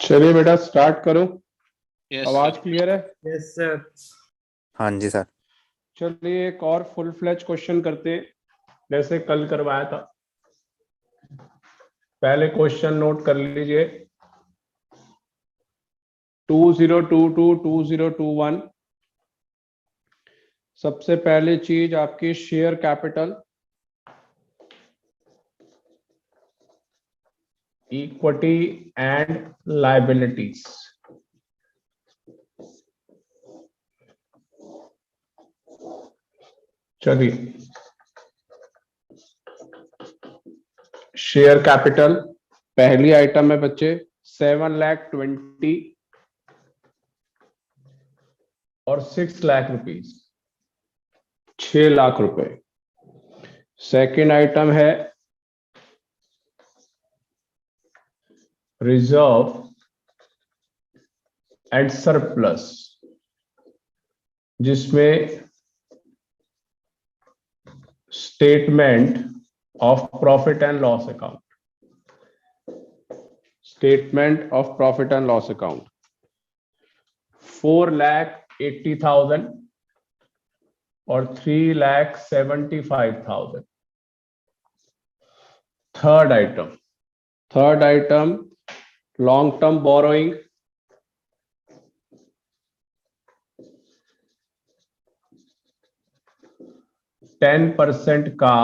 चलिए बेटा स्टार्ट करो। यस आवाज सर। क्लियर है? Yes sir. हाँ जी सर। चलिए एक और फुल फ्लैज क्वेश्चन करते हैं जैसे कल करवाया था। पहले क्वेश्चन नोट कर लीजिए। 2022 2021 सबसे पहली चीज आपकी share capital, equity and liabilities. चलिए शेयर कैपिटल पहली आइटम है बच्चे 7,20,000 और 6 लाख रुपीज, 6 लाख रुपए। सेकेंड आइटम है रिजर्व एंड सरप्लस, जिसमें statement of profit and loss account, statement of profit and loss account 4,80,000 और 3,75,000। Third item long term borrowing, %10 का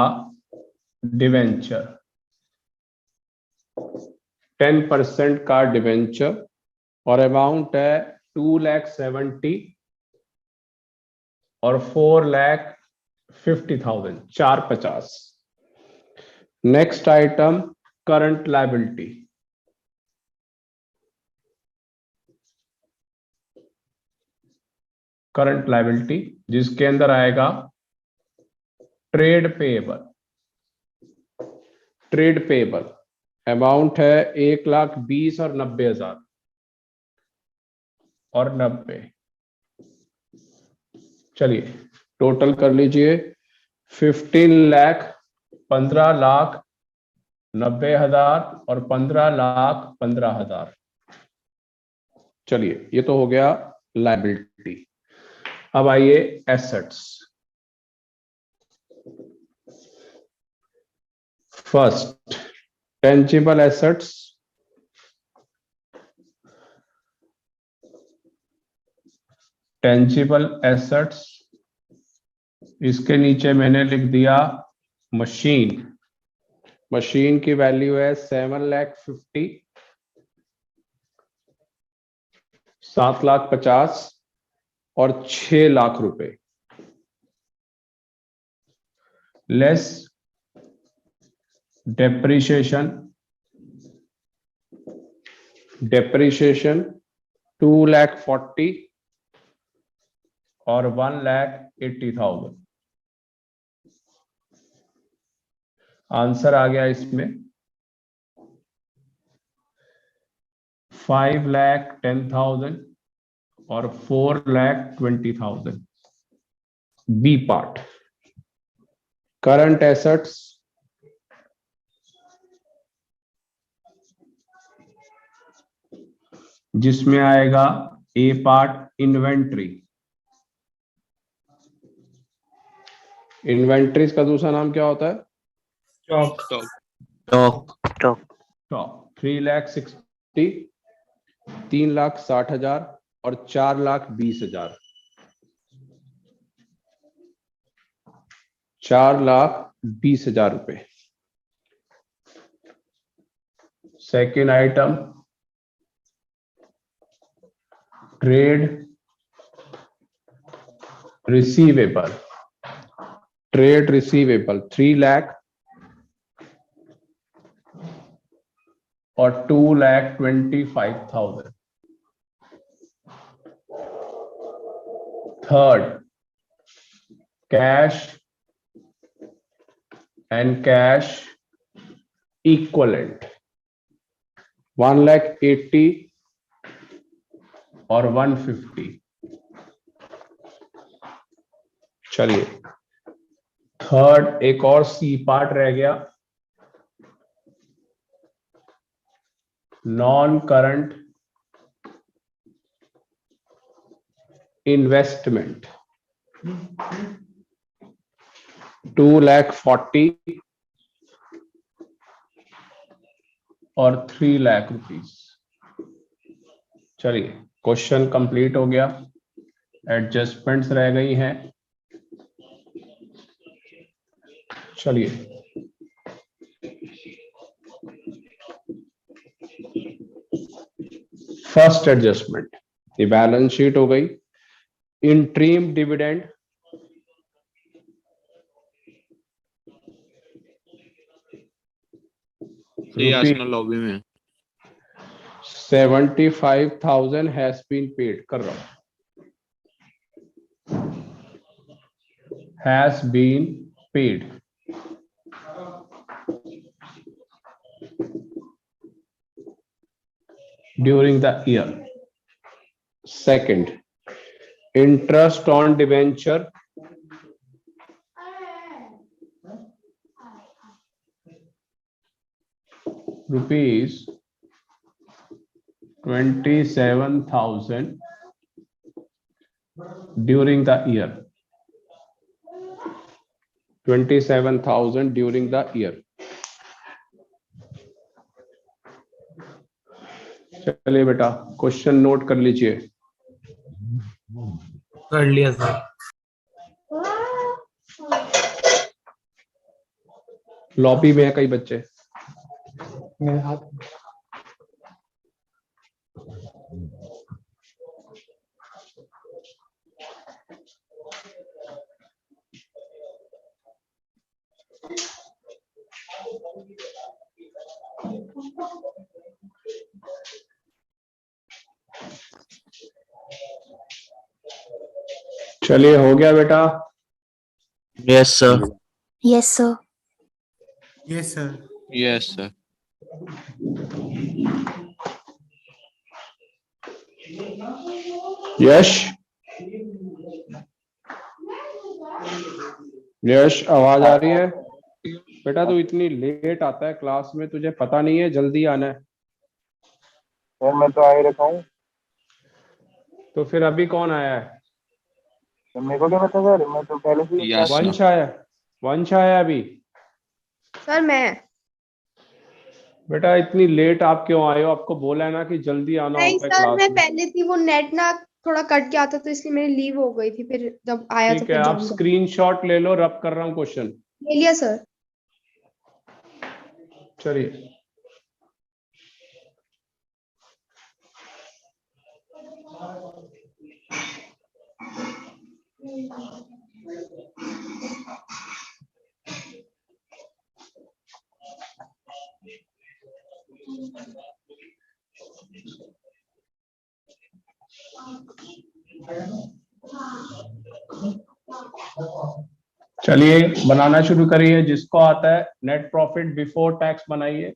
डिवेंचर, 10% का डिवेंचर और अमाउंट है 2,70,000 और 4,50,000, 450। Next item current liability, current liability जिसके अंदर आएगा trade payable, trade payable amount है 1,20,000 और 90,000 और 90। चलिए टोटल कर लीजिए 15 लाख, 15 लाख 90,000 और 15 लाख 15,000। चलिए ये तो हो गया लायबिलिटी। अब आइए assets. First tangible assets, tangible assets इसके नीचे मैंने लिख दिया मशीन। मशीन की वैल्यू है 7,50,000, 7,50,000 और 6 लाख रुपए, लेस डेप्रिसिएशन, डेप्रिसिएशन 2,40,000 और 1,80,000। आंसर आ गया इसमें 5,10,000 और 4,20,000। बी पार्ट करंट एसेट्स, जिसमें आएगा ए पार्ट इन्वेंट्री। इन्वेंट्रीज का दूसरा नाम क्या होता है? स्टॉक। स्टॉक। स्टॉक 3,60,000, 3,60,000 और 4,20,000, 4,20,000 रुपए। Second item trade receivable, trade receivable 3 lakh और 2,25,000। Third cash and cash equivalent 1,80,000 और 150। चलिए थर्ड एक और सी पार्ट रह गया, नॉन करंट इन्वेस्टमेंट 2,40,000 और 3 लाख रुपीस। चलिए क्वेश्चन कंप्लीट हो गया, एडजस्टमेंट्स रह गई हैं। चलिए फर्स्ट एडजस्टमेंट, ये बैलेंस शीट हो गई। इंट्रीम डिविडेंड लॉबी में 75,000 हैज बीन पेड कर रहा हूं, has been paid. During the year. Second, interest on debenture rupees 27,000 during the year, 27,000 during the year। चलिए बेटा क्वेश्चन नोट कर लीजिए। कर लिया सर। लॉबी में है कई बच्चे। मेरे हाथ चलिए हो गया बेटा। Yes sir. Yes, sir. Yes sir. Yes sir. Yash, Yash आवाज आ रही है? बेटा तू इतनी लेट आता है क्लास में, तुझे पता नहीं है जल्दी आना है? सर मैं तो आ ही रखा हूँ। तो फिर अभी कौन आया है? तो मेरे को क्या पता सर, मैं तो पहले से ही यस वंश आया, वंश आया अभी। सर मैं बेटा इतनी लेट आप क्यों आए हो? आपको बोला है ना कि जल्दी आना नहीं होता है सर, क्लास मैं में। पहले थी, वो नेट ना थोड़ा कट गया था तो इसलिए मेरी लीव हो गई थी, फिर जब आया तो ठीक है, फिर आप ज्वाइन कर स्क्रीनशॉट ले लो, रब कर रहा हूँ क्वेश्चन। ले लिया सर। चलिए चलिए बनाना शुरू करिए। जिसको आता है नेट प्रॉफिट बिफोर टैक्स बनाइए।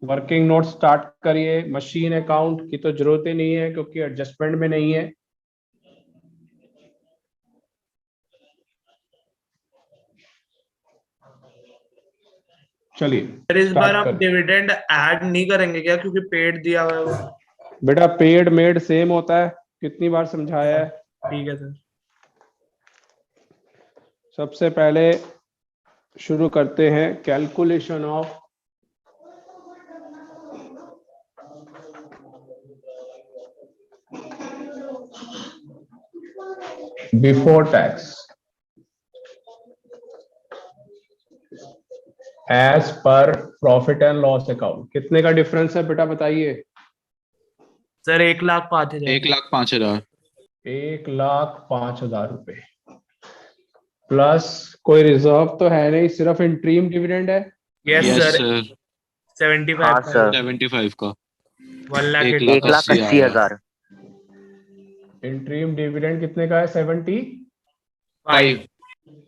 वर्किंग नोट स्टार्ट करिए। मशीन अकाउंट की तो जरूरत ही नहीं है क्योंकि एडजस्टमेंट में नहीं है। चलिए सर इस बार स्टार्ट आप कर। डिविडेंड ऐड नहीं करेंगे क्या, क्योंकि पेड दिया हुआ है वो? बेटा पेड मेड सेम होता है, कितनी बार समझाया है। ठीक है सर। सबसे पहले शुरू करते हैं calculation of before tax as per profit and loss account. कितने का डिफरेंस है बेटा बताइए? सर 1,05,000। 1,05,000। 1,05,000 रुपए प्लस कोई रिजर्व तो है नहीं, सिर्फ इंट्रीम डिविडेंड है। Yes yes sir. सर। 75 हाँ सर। 75 का 1,80,000। 1,80,000। इंट्रीम डिविडेंड कितने का है? 70। 5।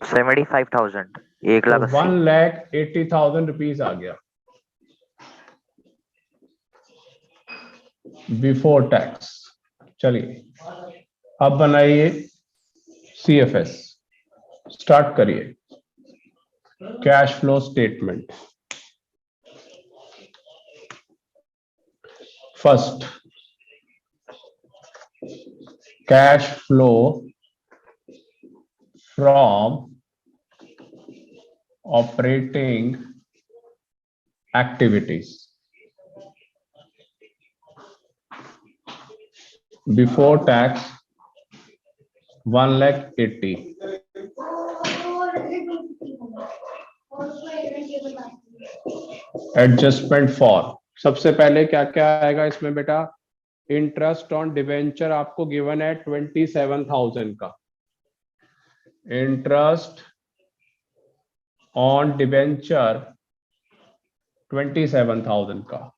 75,000। तो 1,80,000। 1,80,000 रुपीज आ गया। Before tax. चलिए अब बनाइए CFS, स्टार्ट करिए। Cash flow statement. First, cash flow from operating activities before tax 1,80,000। Adjustment for, सबसे पहले क्या क्या आएगा इसमें बेटा? इंटरेस्ट ऑन डिवेंचर आपको गिवन है 27,000 का। इंटरेस्ट ऑन डिवेंचर 27,000 का।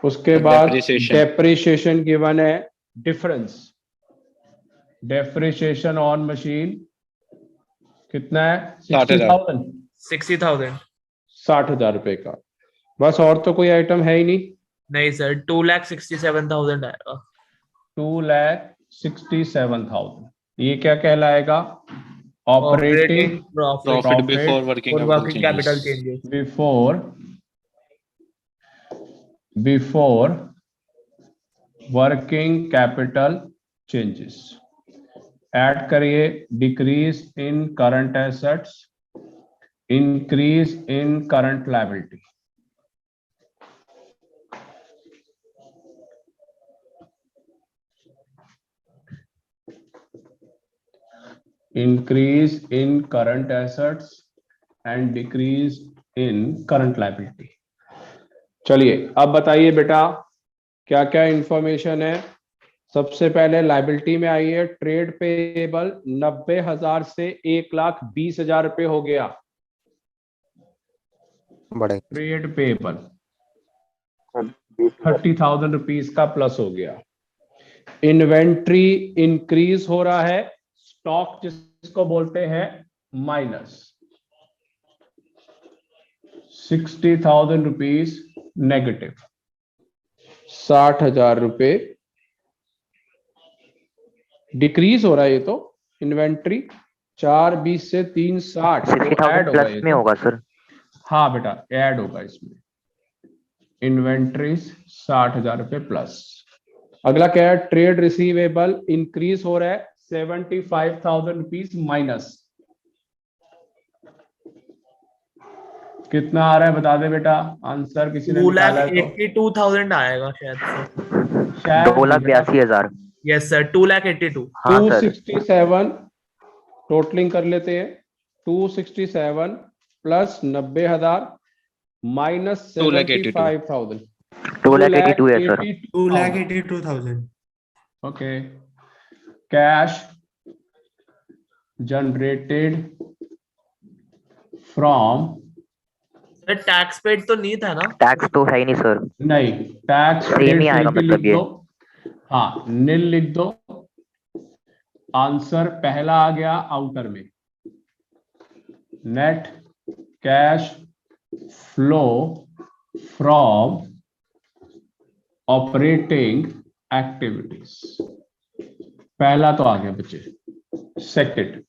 उसके बाद डेप्रिसिएशन गिवन है, डिफरेंस। डेप्रिसिएशन ऑन मशीन कितना है? 60,000। 60,000। 60,000 रुपए का। बस, और तो कोई आइटम है ही नहीं सर, 2,67,000 आएगा। 2,67,000। ये क्या कहलाएगा? Operating profit before working capital changes. Changes. Before working capital changes. Add करिए, decrease in current assets, increase in current liability. increase in current assets and decrease in current liability। चलिए अब बताइए बेटा क्या क्या इंफॉर्मेशन है। सबसे पहले लाइबिलिटी में आई है, ट्रेड पेएबल 90,000 से 1,20,000 रुपए हो गया। ट्रेड पेएबल 30,000 रुपीज का प्लस हो गया। इन्वेंट्री इंक्रीज हो रहा है, स्टॉक जिसको बोलते हैं माइनस 60,000 रुपीज नेगेटिव। 60,000 रुपए डिक्रीज हो रहा है। ये तो इन्वेंट्री 4,20 से 3,60 60,000 प्लस में होगा सर। हाँ बेटा, ऐड होगा इसमें। इन्वेंट्री 60,000 रुपए प्लस। अगला क्या है? ट्रेड रिसीवेबल इंक्रीज हो रहा है 75,000 रुपीज माइनस। कितना आ रहा है बता दे बेटा, आंसर किसी ने निकाला है तो। 2,82,000 आएगा शायद से। 2,82,000। Yes sir, 2,82,000। हाँ सर। 267 टोटलिंग कर लेते हैं। 267 प्लस 90,000 माइनस 75,000। 2,82,000 है sir. 2,82,000। Okay. Cash generated from, tax paid तो नहीं था ना? टैक्स तो है ही नहीं सर। नहीं, टैक्स सेम ही आएगा मतलब ये। हाँ, नील लिख दो। आंसर पहला आ गया आउटर में। Net cash flow from operating activities, पहला तो आ गया बच्चे। Second,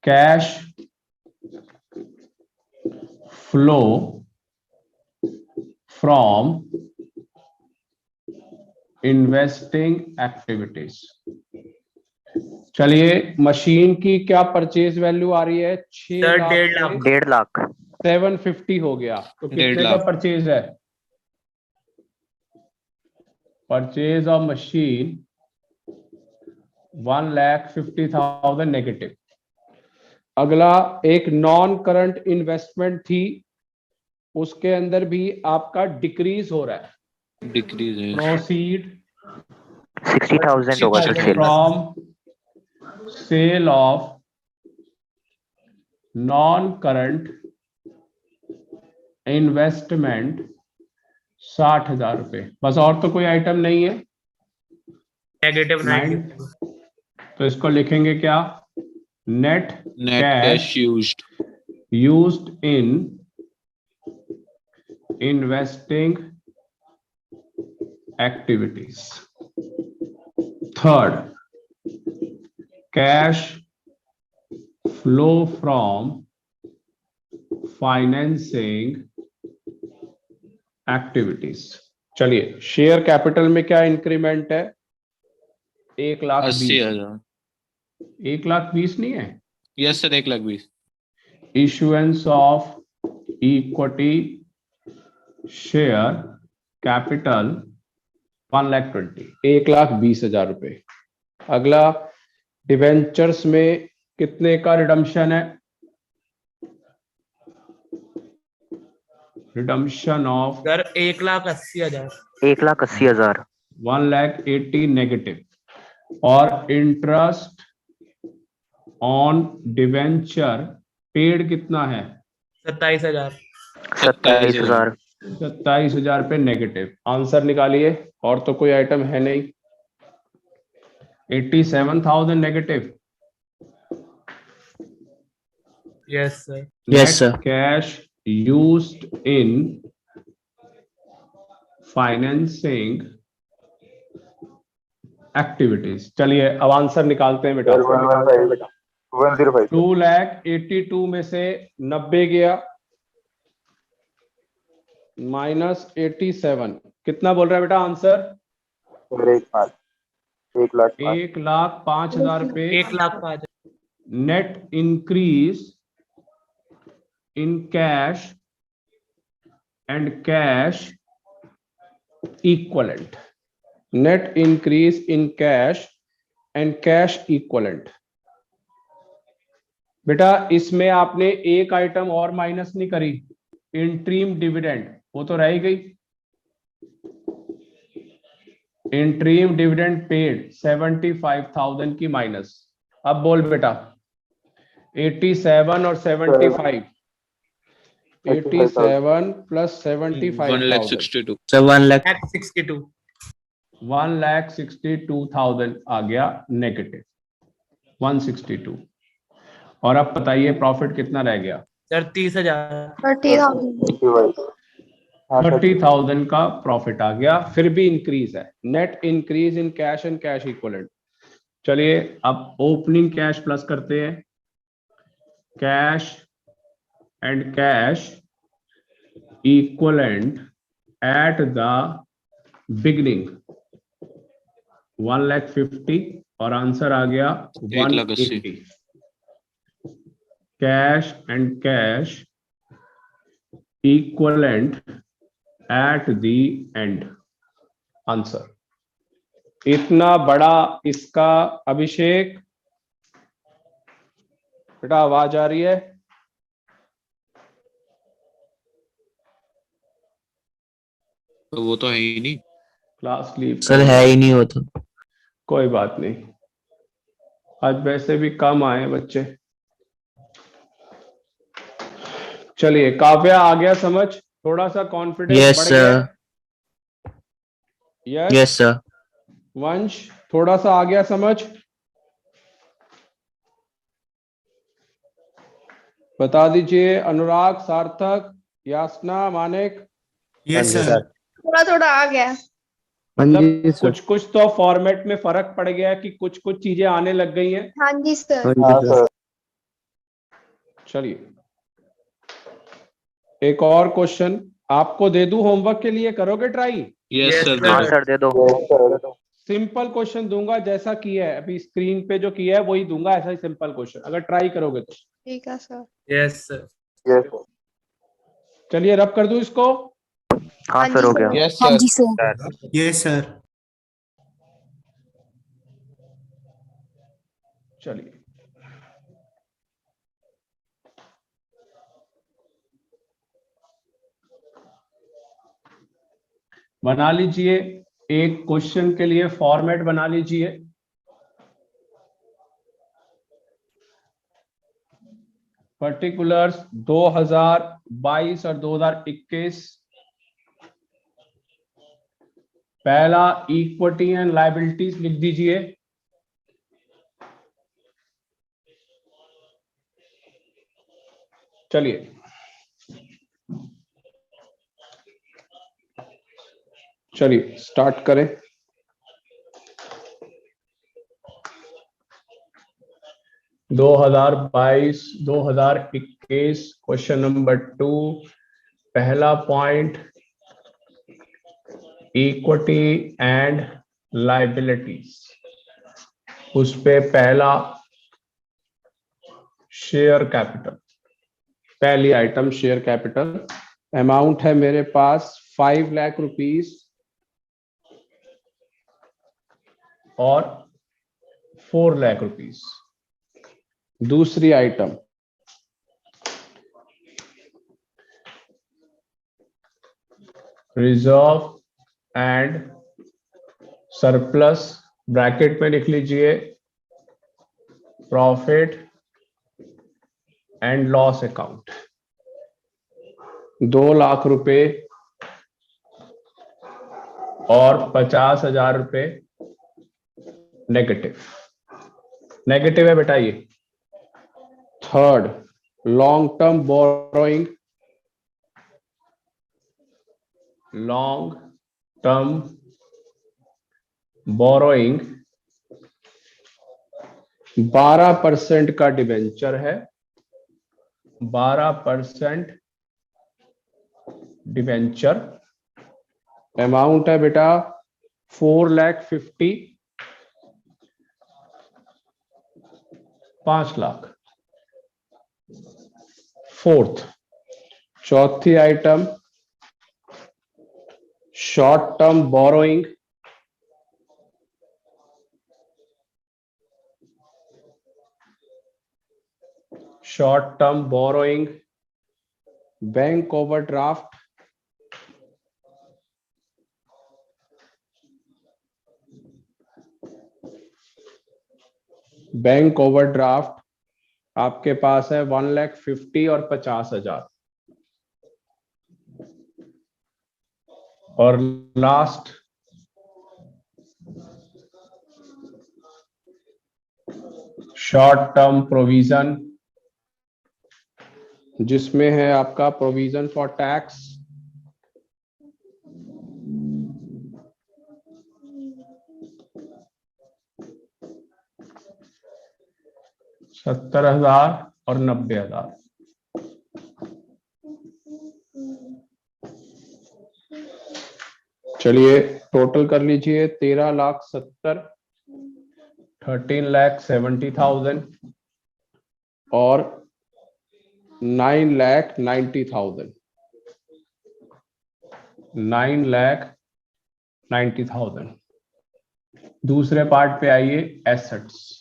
cash flow from investing activities. चलिए, मशीन की क्या परचेज वैल्यू आ रही है? 1.5 लाख। 750 हो गया। तो कितने का परचेज है? Purchase of machine 1,50,000 negative. अगला एक नॉन करंट इन्वेस्टमेंट थी, उसके अंदर भी आपका डिक्रीज हो रहा है। डिक्रीज है। प्रोसीड 60,000 होगा sir sale. From sale of non current investment 60,000 रुपए। बस, और तो कोई आइटम नहीं है। नेगेटिव 9। तो इसको लिखेंगे क्या? Net cash used in investing activities. Third, cash flow from financing activities. चलिए, शेयर कैपिटल में क्या इंक्रीमेंट है? 80,000. 1,20,000 नहीं है? Yes sir, 1,20,000. Issuance of equity share capital 1,20,000, 1,20,000 रुपए. अगला, डिवेंचर्स में कितने का रिडम्पशन है? Redemption of sir 1,80,000. 1,80,000 1,80,000 नेगेटिव. और इंटरेस्ट ऑन डिवेंचर पेड कितना है? 27,000. 27,000 27,000 पे नेगेटिव. आंसर निकालिए. और तो कोई आइटम है नहीं. 87,000 negative. Yes sir. Yes, sir. Cash used in financing activities. चलिए अब आंसर निकालते हैं बेटा. 115 बेटा 105 2,82,000 में से 90 गया -87. कितना बोल रहा है बेटा आंसर? 1,05,000 रुपए. 1,05,000. Net increase in cash and cash equivalent. Net increase in cash and cash equivalent. बेटा इसमें आपने एक आइटम और माइनस नहीं करी. इंट्रीम डिविडेंड वो तो रह गई. इंट्रीम डिविडेंड पेड 75,000 की माइनस. अब बोल बेटा 87 और 75. 87 प्लस 75,000. 1,62,000. सर 1,62,000. 1,62,000 आ गया नेगेटिव. 162. और अब बताइए प्रॉफिट कितना रह गया? सर 30,000. 30,000. 30,000 का प्रॉफिट आ गया. फिर भी इंक्रीज है. Net increase in cash and cash equivalent. चलिए अब ओपनिंग कैश प्लस करते हैं. Cash and cash equivalent at the beginning 1,50,000 और आंसर आ गया 180. Cash and cash equivalent at the end. Answer इतना बड़ा इसका. अभिषेक बेटा आवाज आ रही है? तो वो तो है ही नहीं. क्लास लीव सर है ही नहीं होता. कोई बात नहीं. आज वैसे भी कम आए बच्चे. चलिए काव्या आ गया समझ? थोड़ा सा कॉन्फिडेंस Yes, बढ़ sir. गया. Yes sir. वंश थोड़ा सा आ गया समझ? बता दीजिए. अनुराग, सार्थक, यासना, मानिक. Yes sir. थोड़ा थोड़ा आ गया. मतलब कुछ कुछ तो फॉर्मेट में फर्क पड़ गया कि कुछ कुछ चीजें आने लग गई हैं. हाँ जी सर. चलिए एक और क्वेश्चन आपको दे दूं होमवर्क के लिए. करोगे try? Yes Yes, sir. sir. Answer दे दो. सिंपल क्वेश्चन दूंगा जैसा किया है अभी स्क्रीन पे जो किया है वही दूंगा. ऐसा ही सिंपल क्वेश्चन अगर ट्राई करोगे तो. ठीक है सर. Yes sir. चलिए रब कर दूं इसको. हाँ सर हो गया. यस हाँ सर. जी सर. Yes sir. चलिए बना लीजिए. एक क्वेश्चन के लिए फॉर्मेट बना लीजिए. पर्टिकुलर्स 2022 और 2021. पहला इक्विटी एंड लायबिलिटीज लिख दीजिए. चलिए चलिए स्टार्ट करें। दो 2022-2021 क्वेश्चन नंबर 2, पहला पॉइंट इक्विटी एंड लायबिलिटीज, उस पे पहला शेयर कैपिटल, पहली आइटम शेयर कैपिटल। अमाउंट है मेरे पास 5 लाख रुपीस और 4 लाख रुपीस। दूसरी item reserve and surplus, bracket में लिख लीजिए profit and loss account, 2 lakh रुपए और 50,000 रुपए नेगेटिव। नेगेटिव है बेटा ये। Third, long term borrowing, long term borrowing 12% का डिबेंचर है, 12% डिबेंचर। अमाउंट है बेटा 4,50,000, 5 लाख। फोर्थ, चौथी item short term borrowing, short term borrowing bank overdraft, bank overdraft आपके पास है 1,50,000 और 50,000। और लास्ट शॉर्ट टर्म प्रोविजन, जिसमें है आपका प्रोविजन फॉर टैक्स, $70,000 और 90,000। चलिए टोटल कर लीजिए 13,70,000, 13,70,000 और 9,90,000, 9,90,000। दूसरे पार्ट पे आइए, एसेट्स।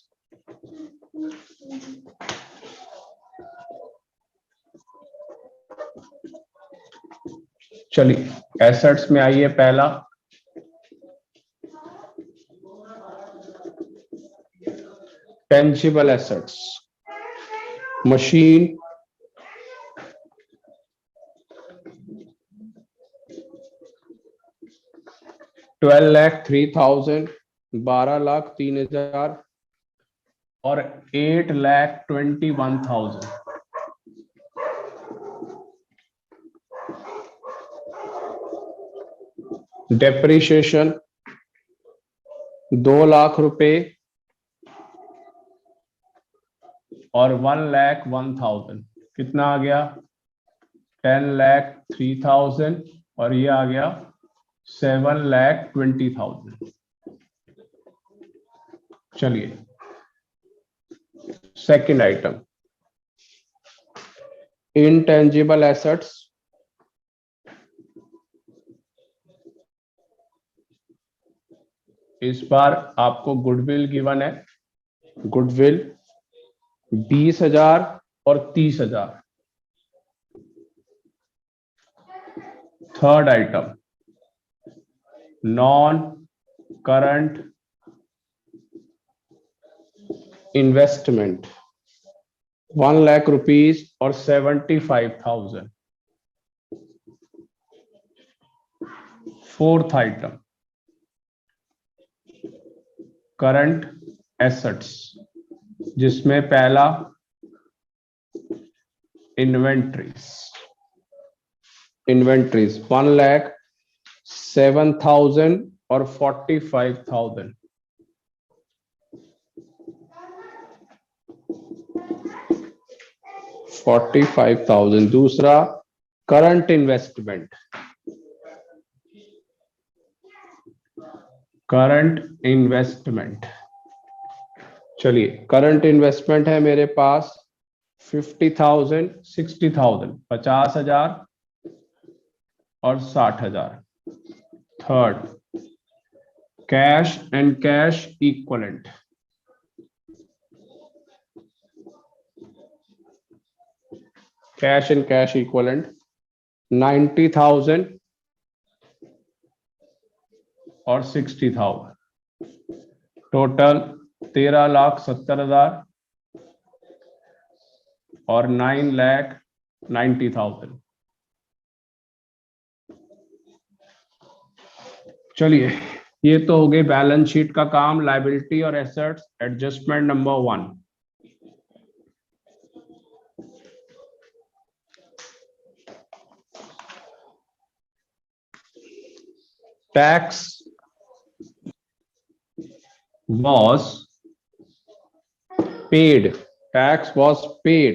चलिए एसेट्स में आइए, पहला टेंजिबल एसेट्स, मशीन, $12,03,000, 12,03,000 और 8,21,000। डेप्रिशिएशन 2 लाख रुपए और 1,01,000, कितना आ गया 10,03,000 और ये आ गया 7,20,000। चलिए सेकंड आइटम इनटेंजिबल एसेट्स, इस बार आपको गुडविल गिवन है, गुडविल 20,000 और 30,000। Third item non current investment 1 lakh rupees और 75,000। फोर्थ आइटम करंट एसेट्स, जिसमें पहला इन्वेंट्रीज 1,60,000 7,000 और 45,000। दूसरा करंट इन्वेस्टमेंट, चलिए करंट इन्वेस्टमेंट है मेरे पास 50,000, 60,000, 50,000 और 60,000। Third cash and cash equivalent, cash and cash equivalent 90,000 और 60,000, टोटल 13,70,000 और 9,90,000। चलिए ये तो हो गई बैलेंस शीट का काम, लायबिलिटी और assets adjustment number 1। Tax was paid,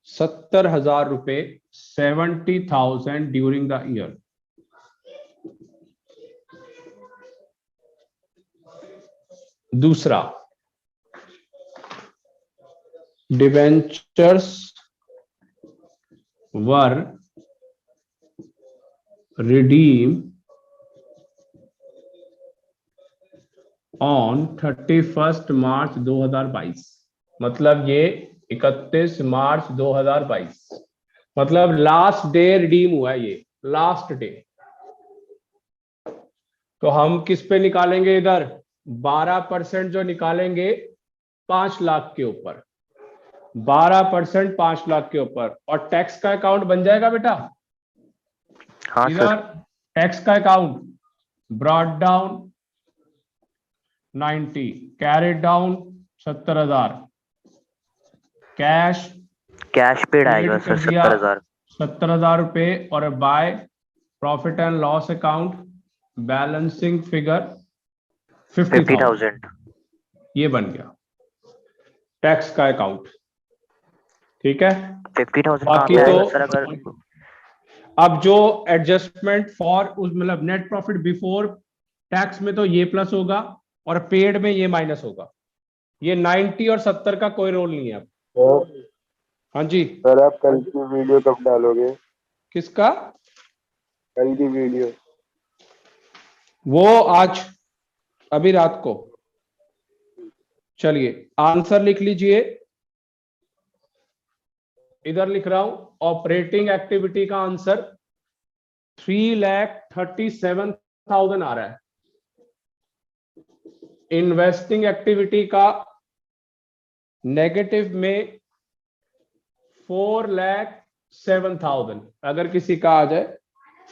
70,000 रुपए, 70,000 ड्यूरिंग द ईयर। दूसरा डिवेंचर्स वर रिडीम ऑन 31 मार्च 2022, मतलब ये 31 मार्च 2022, मतलब लास्ट डे रिडीम हुआ है, ये लास्ट डे। तो हम किस पे निकालेंगे, इधर 12% जो निकालेंगे 5 लाख के ऊपर, 12% 5 लाख के ऊपर, और टैक्स का अकाउंट बन जाएगा बेटा। हाँ इधर सर। टैक्स का account brought down 90, carried down 70,000, cash paid आएगा सर 70,000। 70,000 रुपए, और by profit and loss account balancing figure 50,000, ये बन गया टैक्स का अकाउंट। ठीक है, 50,000 बाकी कहाँ पे तो आएगा सर? अगर अब जो एडजस्टमेंट फॉर उस मतलब नेट प्रॉफिट बिफोर टैक्स में तो ये प्लस होगा और पेड में ये माइनस होगा। ये 90 और 70 का कोई रोल नहीं है अब। हाँ जी सर, आप कल की वीडियो कब डालोगे? किसका? कल की वीडियो वो आज, अभी रात को। चलिए आंसर लिख लीजिए, इधर लिख रहा हूं। ऑपरेटिंग एक्टिविटी का आंसर 3,37,000 आ रहा है। इन्वेस्टिंग एक्टिविटी का नेगेटिव में 4,07,000 अगर किसी का आ जाए।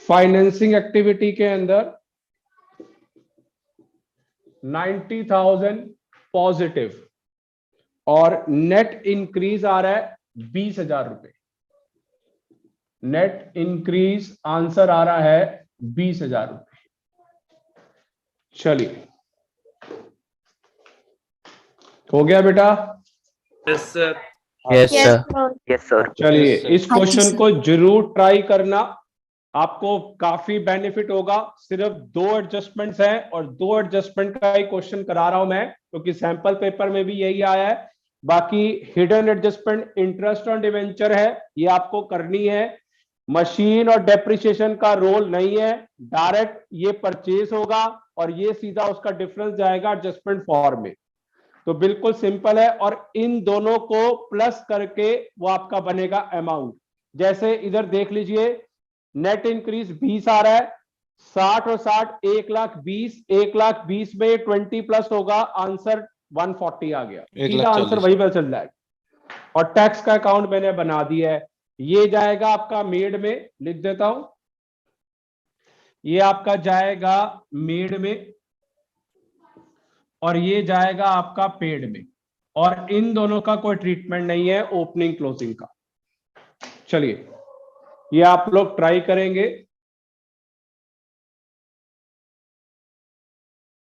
फाइनेंसिंग एक्टिविटी के अंदर 90,000 पॉजिटिव, और नेट इंक्रीज आ रहा है 20,000 रुपए। नेट इंक्रीज आंसर आ रहा है 20,000 रुपए। चलिए हो गया बेटा? Yes sir. Yes yes sir. चलिए Yes, sir. इस क्वेश्चन को जरूर ट्राई करना, आपको काफी बेनिफिट होगा। सिर्फ 2 एडजस्टमेंट्स हैं और 2 एडजस्टमेंट का ही क्वेश्चन करा रहा हूं मैं, क्योंकि सैंपल पेपर में भी यही आया है। बाकी hidden adjustment interest on debenture है, ये आपको करनी है। मशीन और डेप्रिसिएशन का रोल नहीं है, डायरेक्ट ये परचेज होगा और ये सीधा उसका डिफरेंस जाएगा एडजस्टमेंट फॉर्म में। तो बिल्कुल सिंपल है, और इन दोनों को प्लस करके वो आपका बनेगा अमाउंट। जैसे इधर देख लीजिए, नेट इंक्रीज 20 आ रहा है, 60 और 60 1,20,000, 1,20,000 में 20 प्लस होगा, आंसर 140 आ गया, सीधा आंसर वही पर चल जाएगा। और टैक्स का अकाउंट मैंने बना दिया है, ये जाएगा आपका मेड में, लिख देता हूं, ये आपका जाएगा मेड में और ये जाएगा आपका पेड में, और इन दोनों का कोई ट्रीटमेंट नहीं है ओपनिंग क्लोजिंग का। चलिए ये आप लोग ट्राई करेंगे,